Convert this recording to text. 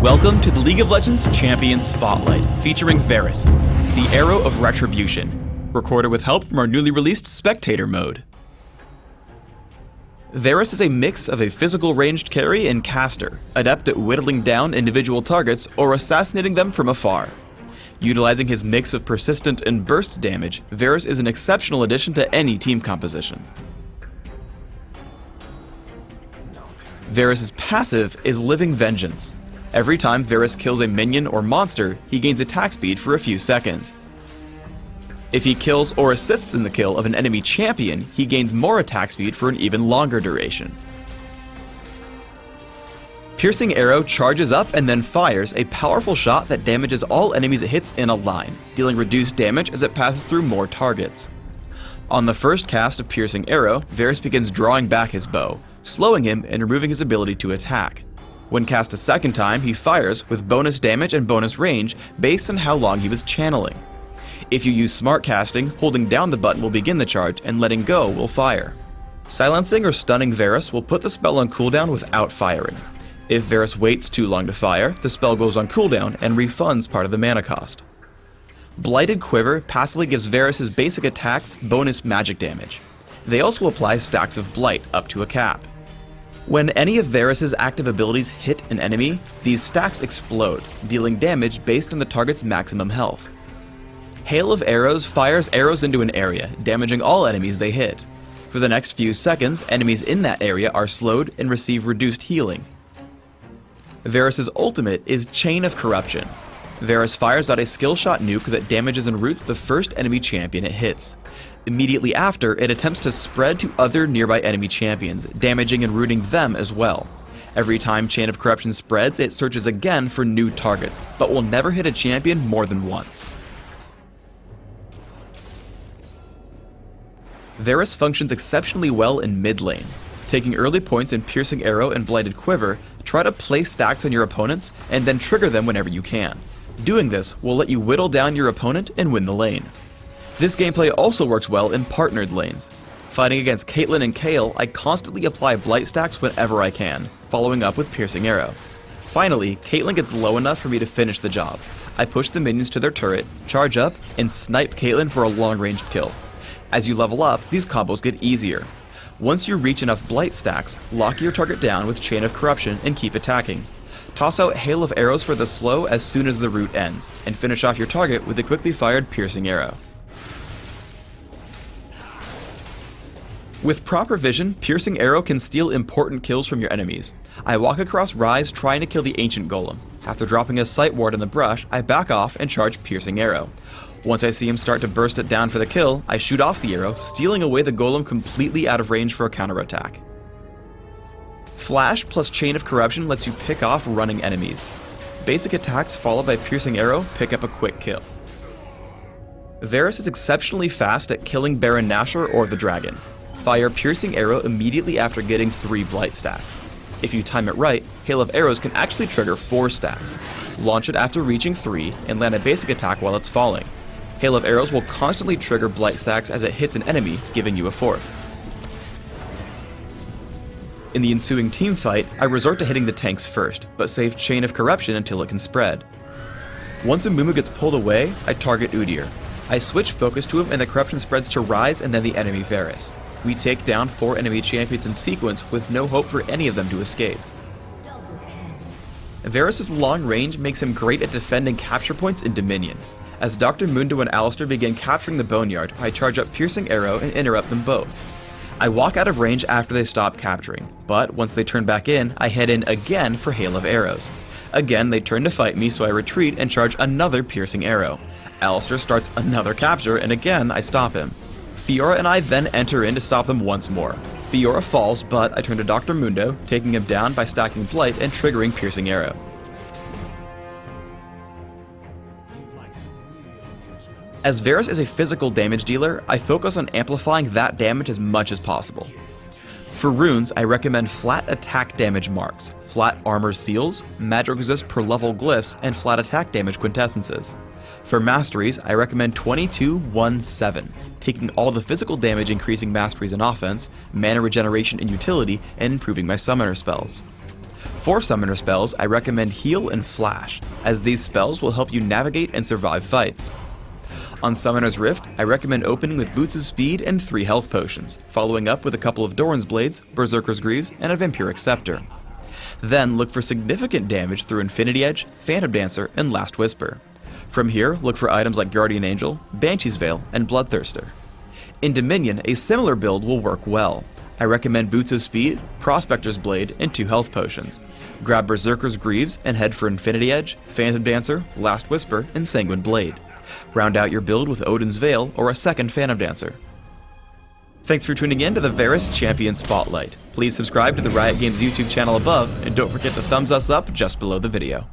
Welcome to the League of Legends Champion Spotlight, featuring Varus, the Arrow of Retribution, recorded with help from our newly released Spectator mode. Varus is a mix of a physical ranged carry and caster, adept at whittling down individual targets or assassinating them from afar. Utilizing his mix of persistent and burst damage, Varus is an exceptional addition to any team composition. Varus' passive is Living Vengeance. Every time Varus kills a minion or monster, he gains attack speed for a few seconds. If he kills or assists in the kill of an enemy champion, he gains more attack speed for an even longer duration. Piercing Arrow charges up and then fires a powerful shot that damages all enemies it hits in a line, dealing reduced damage as it passes through more targets. On the first cast of Piercing Arrow, Varus begins drawing back his bow, slowing him and removing his ability to attack. When cast a second time, he fires with bonus damage and bonus range based on how long he was channeling. If you use smart casting, holding down the button will begin the charge and letting go will fire. Silencing or stunning Varus will put the spell on cooldown without firing. If Varus waits too long to fire, the spell goes on cooldown and refunds part of the mana cost. Blighted Quiver passively gives Varus his basic attacks bonus magic damage. They also apply stacks of Blight up to a cap. When any of Varus' active abilities hit an enemy, these stacks explode, dealing damage based on the target's maximum health. Hail of Arrows fires arrows into an area, damaging all enemies they hit. For the next few seconds, enemies in that area are slowed and receive reduced healing. Varus' ultimate is Chain of Corruption. Varus fires out a skill shot nuke that damages and roots the first enemy champion it hits. Immediately after, it attempts to spread to other nearby enemy champions, damaging and rooting them as well. Every time Chain of Corruption spreads, it searches again for new targets, but will never hit a champion more than once. Varus functions exceptionally well in mid lane. Taking early points in Piercing Arrow and Blighted Quiver, try to place stacks on your opponents and then trigger them whenever you can. Doing this will let you whittle down your opponent and win the lane. This gameplay also works well in partnered lanes. Fighting against Caitlyn and Kayle, I constantly apply Blight stacks whenever I can, following up with Piercing Arrow. Finally, Caitlyn gets low enough for me to finish the job. I push the minions to their turret, charge up, and snipe Caitlyn for a long-range kill. As you level up, these combos get easier. Once you reach enough Blight stacks, lock your target down with Chain of Corruption and keep attacking. Toss out Hail of Arrows for the slow as soon as the route ends, and finish off your target with a quickly fired Piercing Arrow. With proper vision, Piercing Arrow can steal important kills from your enemies. I walk across Rise trying to kill the Ancient Golem. After dropping a sight ward in the brush, I back off and charge Piercing Arrow. Once I see him start to burst it down for the kill, I shoot off the arrow, stealing away the golem completely out of range for a counterattack. Flash plus Chain of Corruption lets you pick off running enemies. Basic attacks followed by Piercing Arrow pick up a quick kill. Varus is exceptionally fast at killing Baron Nashor or the dragon. Fire Piercing Arrow immediately after getting 3 Blight stacks. If you time it right, Hail of Arrows can actually trigger 4 stacks. Launch it after reaching 3 and land a basic attack while it's falling. Hail of Arrows will constantly trigger Blight stacks as it hits an enemy, giving you a 4th. In the ensuing team fight, I resort to hitting the tanks first, but save Chain of Corruption until it can spread. Once Amumu gets pulled away, I target Udyr. I switch focus to him and the corruption spreads to Rise and then the enemy Varus. We take down 4 enemy champions in sequence with no hope for any of them to escape. Varus' long range makes him great at defending capture points in Dominion. As Dr. Mundo and Alistair begin capturing the Boneyard, I charge up Piercing Arrow and interrupt them both. I walk out of range after they stop capturing, but once they turn back in, I head in again for Hail of Arrows. Again, they turn to fight me, so I retreat and charge another Piercing Arrow. Alistair starts another capture, and again, I stop him. Fiora and I then enter in to stop them once more. Fiora falls, but I turn to Dr. Mundo, taking him down by stacking Blight and triggering Piercing Arrow. As Varus is a physical damage dealer, I focus on amplifying that damage as much as possible. For runes, I recommend flat attack damage marks, flat armor seals, magic resist per level glyphs, and flat attack damage quintessences. For masteries, I recommend 22-1-7, taking all the physical damage increasing masteries in offense, mana regeneration in utility, and improving my summoner spells. For summoner spells, I recommend Heal and Flash, as these spells will help you navigate and survive fights. On Summoner's Rift, I recommend opening with Boots of Speed and 3 health potions, following up with a couple of Doran's Blades, Berserker's Greaves, and a Vampiric Scepter. Then look for significant damage through Infinity Edge, Phantom Dancer, and Last Whisper. From here, look for items like Guardian Angel, Banshee's Veil, and Bloodthirster. In Dominion, a similar build will work well. I recommend Boots of Speed, Prospector's Blade, and 2 health potions. Grab Berserker's Greaves and head for Infinity Edge, Phantom Dancer, Last Whisper, and Sanguine Blade. Round out your build with Odin's Veil or a second Phantom Dancer. Thanks for tuning in to the Varus Champion Spotlight. Please subscribe to the Riot Games YouTube channel above, and don't forget to thumbs us up just below the video.